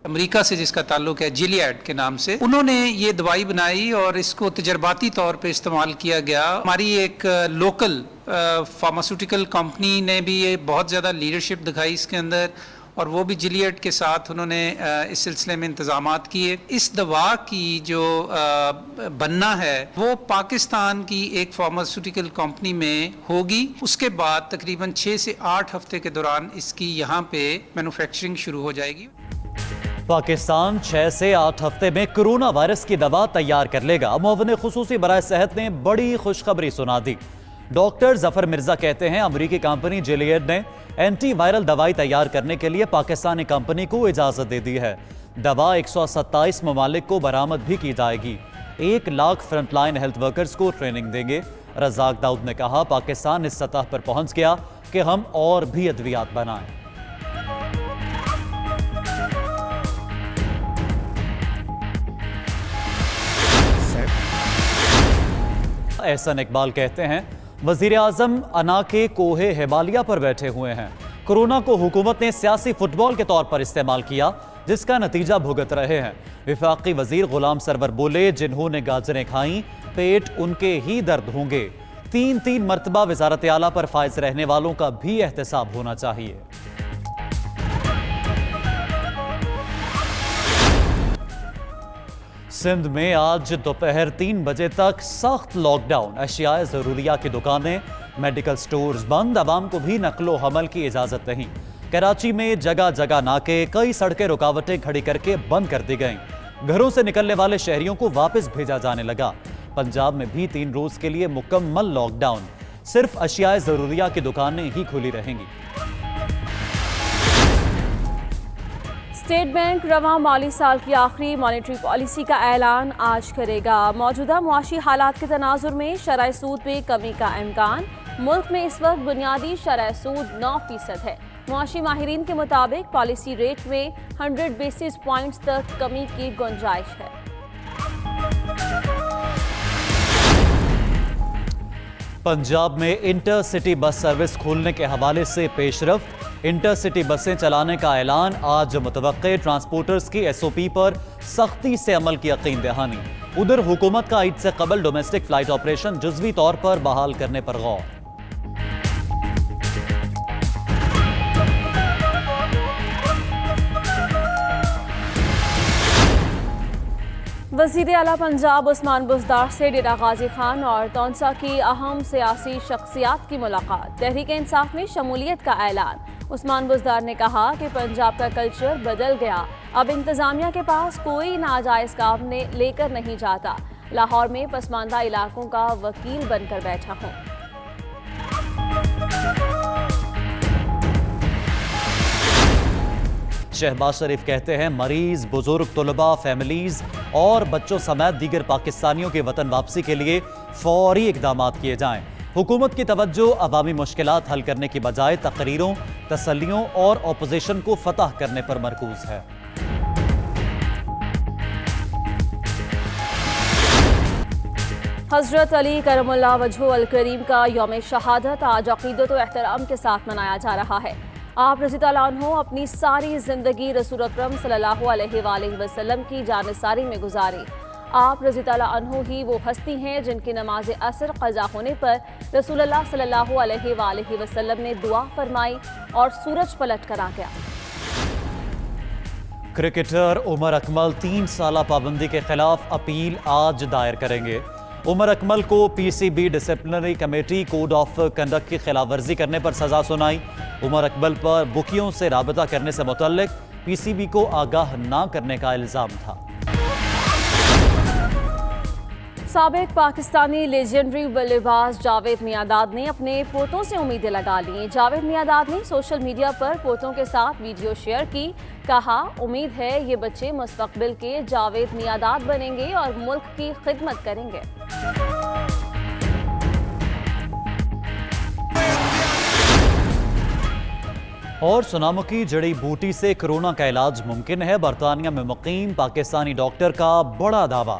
America से जिसका ताल्लुक है, जिलियड के नाम से, उन्होंने ये दवाई बनाई और इसको तजर्बाती तौर पे इस्तेमाल किया गया। हमारी एक लोकल फार्मास्यूटिकल कंपनी ने भी ये बहुत ज़्यादा लीडरशिप दिखाई इसके अंदर, और वो भी जिलियड के साथ उन्होंने इस सिलसिले में इंतजामात किए। इस दवा की जो बनना है वो पाकिस्तान की एक फार्मास्यूटिकल कंपनी में होगी। उसके बाद तकरीबन 6 से 8 हफ्ते के दौरान इसकी यहाँ पे मैन्युफैक्चरिंग शुरू हो जाएगी। पाकिस्तान 6 से 8 हफ्ते में कोरोना वायरस की दवा तैयार कर लेगा। मुअव्विन खुसूसी बराए सेहत ने बड़ी खुशखबरी सुना दी। डॉक्टर जफर मिर्जा कहते हैं अमेरिकी कंपनी जिलियड ने एंटी वायरल दवाई तैयार करने के लिए पाकिस्तानी कंपनी को इजाजत दे दी है। दवा 127 ममालिक को बरामद भी की जाएगी। 1 लाख फ्रंटलाइन हेल्थ वर्कर्स को ट्रेनिंग देंगे। रज़ाक दाऊद ने कहा पाकिस्तान इस सतह पर पहुंच गया कि हम और भी अद्वियात बनाएं। एहसन इकबाल कहते हैं वजीर आजम अना के कोहे हिमालया पर बैठे हुए हैं। कोरोना को हुकूमत ने सियासी फुटबॉल के तौर पर इस्तेमाल किया, जिसका नतीजा भुगत रहे हैं। विफाकी वजीर गुलाम सरवर बोले जिन्होंने गाजरें खाई पेट उनके ही दर्द होंगे। 3 मरतबा वजारत आला पर फायज रहने वालों का भी एहतसाब होना चाहिए। सिंध में आज दोपहर 3 बजे तक सख्त लॉकडाउन। अशियाए ज़रूरिया की दुकानें, मेडिकल स्टोर्स बंद। आवाम को भी नकलो हमल की इजाज़त नहीं। कराची में जगह जगह नाके, कई सड़कें रुकावटें खड़ी करके बंद कर दी गईं। घरों से निकलने वाले शहरियों को वापस भेजा जाने लगा। पंजाब में भी 3 रोज़ के लिए मुकम्मल लॉकडाउन। सिर्फ अशियाए ज़रूरिया की दुकानें ही खुली रहेंगी। स्टेट बैंक रवां माली साल की आखिरी मॉनेटरी पॉलिसी का ऐलान आज करेगा। मौजूदा मुआशी हालात के तनाजुर में शरह सूद में कमी का इम्कान। मुल्क में इस वक्त बुनियादी शरह सूद 9% है। मुआशी माहिरीन के मुताबिक पॉलिसी रेट में 100 बेसिस पॉइंट्स तक कमी की गुंजाइश है। पंजाब में इंटरसिटी बस सर्विस खोलने के हवाले से पेशरफ्त। इंटरसिटी बसें चलाने का ऐलान आज मुतवक्के। ट्रांसपोर्टर्स की SOP पर सख्ती से अमल की यकीन दहानी। उधर हुकूमत का ईद से कबल डोमेस्टिक फ्लाइट ऑपरेशन जुज़वी तौर पर बहाल करने पर गौर। वज़ीर आला पंजाब उस्मान बुज़दार से डेरा गाजी खान और तौंसा की अहम सियासी शख्सियात की मुलाकात। तहरीक इंसाफ में शमूलियत का ऐलान। उस्मान बुज़दार ने कहा कि पंजाब का कल्चर बदल गया, अब इंतज़ामिया के पास कोई नाजायज़ काम लेकर नहीं जाता। लाहौर में पसमानदा इलाकों का वकील बनकर बैठा हूँ। शहबाज शरीफ कहते हैं मरीज, बुजुर्ग, तलबा, फैमिलीज और बच्चों समेत दीगर पाकिस्तानियों की वतन वापसी के लिए फौरी इकदाम किए जाएं। हुकूमत की तवज्जो अवामी मुश्किलात हल करने की बजाय तकरीरों, तसल्लियों और अपोजिशन को फतह करने पर मरकूज है। हज़रत अली करमुल्लाह वजहु अल करीम का यौम शहादत आज अक़ीदत व एहतराम के साथ मनाया जा रहा है। आप रज़ी अल्लाह अन्हु अपनी सारी ज़िंदगी रसूल अकरम सल्लल्लाहु अलैहि वसल्लम की जानिसारी में गुजारी। आप रज़ी अल्लाह अन्हु ही वो हस्ती हैं जिनकी नमाज असर क़ज़ा होने पर रसूलुल्लाह सल्लल्लाहु अलैहि वसल्लम ने दुआ फरमाई और सूरज पलट कर आ गया। क्रिकेटर उमर अकमल 3 साल पाबंदी के खिलाफ अपील आज दायर करेंगे। उमर अकमल को PCB disciplinary committee code of conduct की खिलाफ वर्जी करने पर सजा सुनाई। उमर अकमल पर बुकियों से राबता करने से मुतल्लिक PCB को आगाह ना करने का इल्जाम था। साबिक पाकिस्तानी लेजेंडरी बल्लेबाज जावेद मियांदाद ने अपने पोतों से उम्मीदें लगा ली। जावेद मियांदाद ने सोशल मीडिया पर पोतों के साथ वीडियो शेयर की। कहा, उम्मीद है ये बच्चे मुस्तकबिल के जावेद मियांदाद बनेंगे और मुल्क की खिदमत करेंगे। और सुनामुखी जड़ी बूटी से कोरोना का इलाज मुमकिन है। बरतानिया में मुकीम पाकिस्तानी डॉक्टर का बड़ा दावा।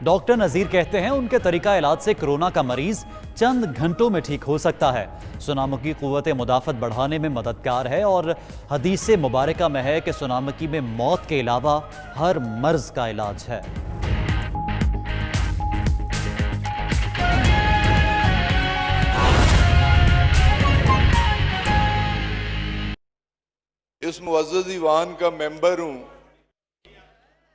डॉक्टर नजीर कहते हैं उनके तरीका इलाज से कोरोना का मरीज चंद घंटों में ठीक हो सकता है। सुनामकी कुव्वत मुदाफत बढ़ाने में मददगार है और हदीस मुबारका में है कि सुनामकी में मौत के अलावा हर मर्ज का इलाज है। इस मुअज़्ज़ज़ ईवान का मेंबर हूं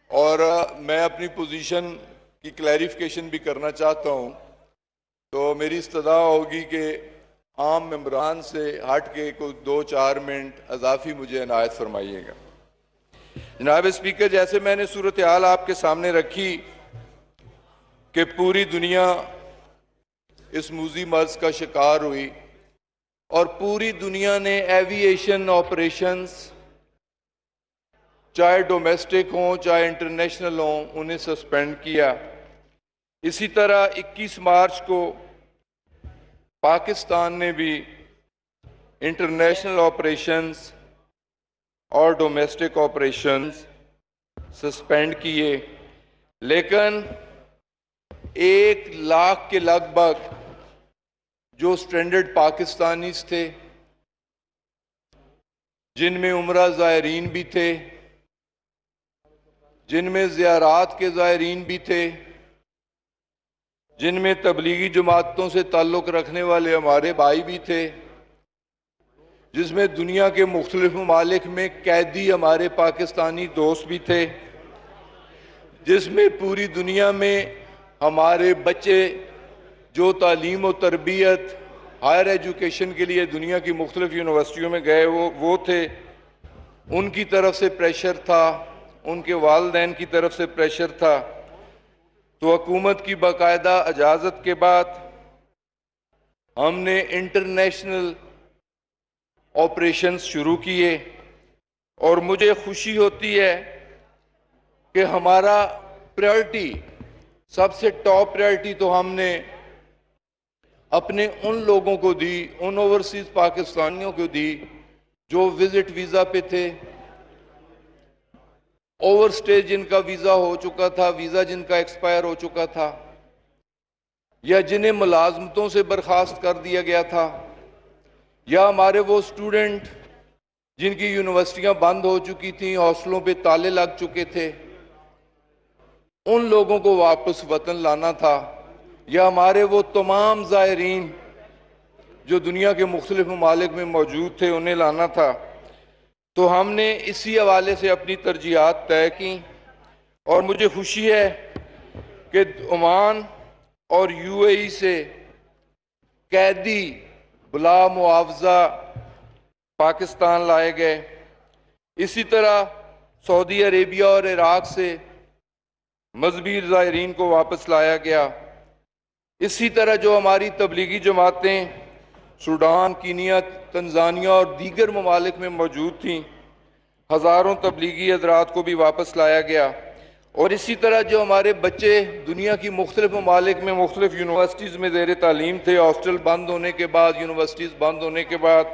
और मैं अपनी पोजीशन की क्लैरिफिकेशन भी करना चाहता हूं, तो मेरी इस्तदा होगी कि आम मेंबरान से हट के कोई 2-4 मिनट अजाफी मुझे इनायत फरमाइएगा। जनाब स्पीकर, जैसे मैंने सूरत हाल आपके सामने रखी कि पूरी दुनिया इस मूजी मर्ज का शिकार हुई और पूरी दुनिया ने एविएशन ऑपरेशंस, चाहे डोमेस्टिक हों चाहे इंटरनेशनल हों, उन्हें सस्पेंड किया। इसी तरह 21 मार्च को पाकिस्तान ने भी इंटरनेशनल ऑपरेशंस और डोमेस्टिक ऑपरेशंस सस्पेंड किए, लेकिन 1 लाख के लगभग जो स्ट्रैंडेड पाकिस्तानीज थे, जिनमें उम्रा ज़ायरीन भी थे, जिनमें ज़ियारात के ज़ायरीन भी थे, जिनमें तबलीगी जमातों से ताल्लुक़ रखने वाले हमारे भाई भी थे, जिसमें दुनिया के मुख्तलिफ ममालिक में कैदी हमारे पाकिस्तानी दोस्त भी थे, जिसमें पूरी दुनिया में हमारे बच्चे जो तालीम और तरबियत हायर एजुकेशन के लिए दुनिया की मुख्तलिफ यूनिवर्सिटियों में गए वो थे। उनकी तरफ से प्रेशर था, उनके वालिदैन की तरफ से प्रेशर था। तो हुकूमत की बाकायदा इजाज़त के बाद हमने इंटरनेशनल ऑपरेशंस शुरू किए और मुझे खुशी होती है कि हमारा प्रायोरिटी, सबसे टॉप प्रायोरिटी तो हमने अपने उन लोगों को दी, उन ओवरसीज पाकिस्तानियों को दी जो विजिट वीज़ा पे थे, ओवरस्टे जिनका वीज़ा हो चुका था, वीज़ा जिनका एक्सपायर हो चुका था, या जिन्हें मुलाजमतों से बर्खास्त कर दिया गया था, या हमारे वो स्टूडेंट जिनकी यूनिवर्सिटियां बंद हो चुकी थी, हॉस्टलों पे ताले लग चुके थे, उन लोगों को वापस वतन लाना था, या हमारे वो तमाम ज़ायरीन जो दुनिया के मुख्तलिफ ममालिक में मौजूद थे उन्हें लाना था। तो हमने इसी हवाले से अपनी तरजीहात तय की और मुझे खुशी है कि ओमान और यूएई से कैदी बिला मुआवजा पाकिस्तान लाए गए। इसी तरह सऊदी अरेबिया और इराक से मजबूर ज़ायरीन को वापस लाया गया। इसी तरह जो हमारी तबलीगी जमातें सूडान, कीनिया, तंजानिया और दीगर ममालिक में मौजूद थीं, हज़ारों तबलीगी हज़रात को भी वापस लाया गया। और इसी तरह जो हमारे बच्चे दुनिया की मुख्तलिफ ममालिक में मुख्तलिफ यूनिवर्सिटीज़ में ज़ेर तालीम थे, हॉस्टल बंद होने के बाद, यूनिवर्सिटीज़ बंद होने के बाद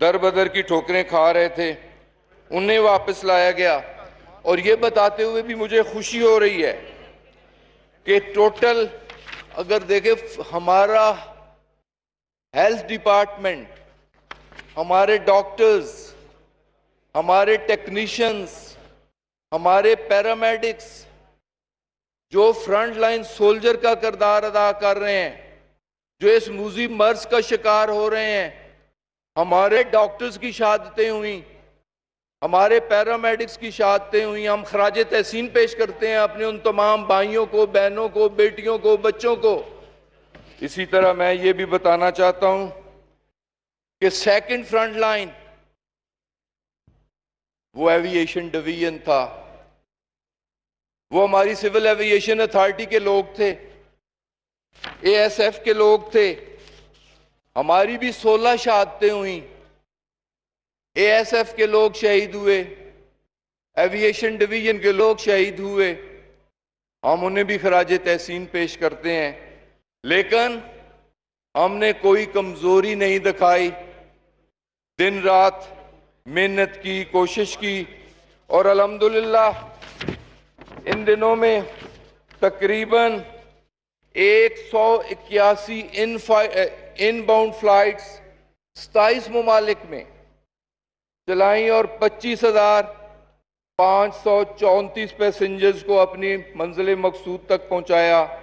दर बदर की ठोकरें खा रहे थे, उन्हें वापस लाया गया। और ये बताते हुए भी मुझे खुशी हो रही है कि टोटल अगर देखें हमारा हेल्थ डिपार्टमेंट, हमारे डॉक्टर्स, हमारे टेक्नीशियंस, हमारे पैरामेडिक्स जो फ्रंट लाइन सोल्जर का किरदार अदा कर रहे हैं, जो इस मूजी मर्ज का शिकार हो रहे हैं, हमारे डॉक्टर्स की शहादतें हुई, हमारे पैरामेडिक्स की शहादतें हुई। हम खराज तहसीन पेश करते हैं अपने उन तमाम भाइयों को, बहनों को, बेटियों को, बच्चों को। इसी तरह मैं ये भी बताना चाहता हूं कि सेकंड फ्रंट लाइन वो एविएशन डिवीजन था, वो हमारी सिविल एविएशन अथॉरिटी के लोग थे, एएसएफ के लोग थे। हमारी भी 16 शहादतें हुई, एएसएफ के लोग शहीद हुए, एविएशन डिवीजन के लोग शहीद हुए। हम उन्हें भी खराज तहसीन पेश करते हैं, लेकिन हमने कोई कमजोरी नहीं दिखाई, दिन रात मेहनत की, कोशिश की। और अल्हम्दुलिल्लाह इन दिनों में तकरीबन 181 इनबाउंड फ्लाइट्स 27 ममालिक में चलाई और 25,534 पैसेंजर्स को अपनी मंजिल मकसूद तक पहुंचाया।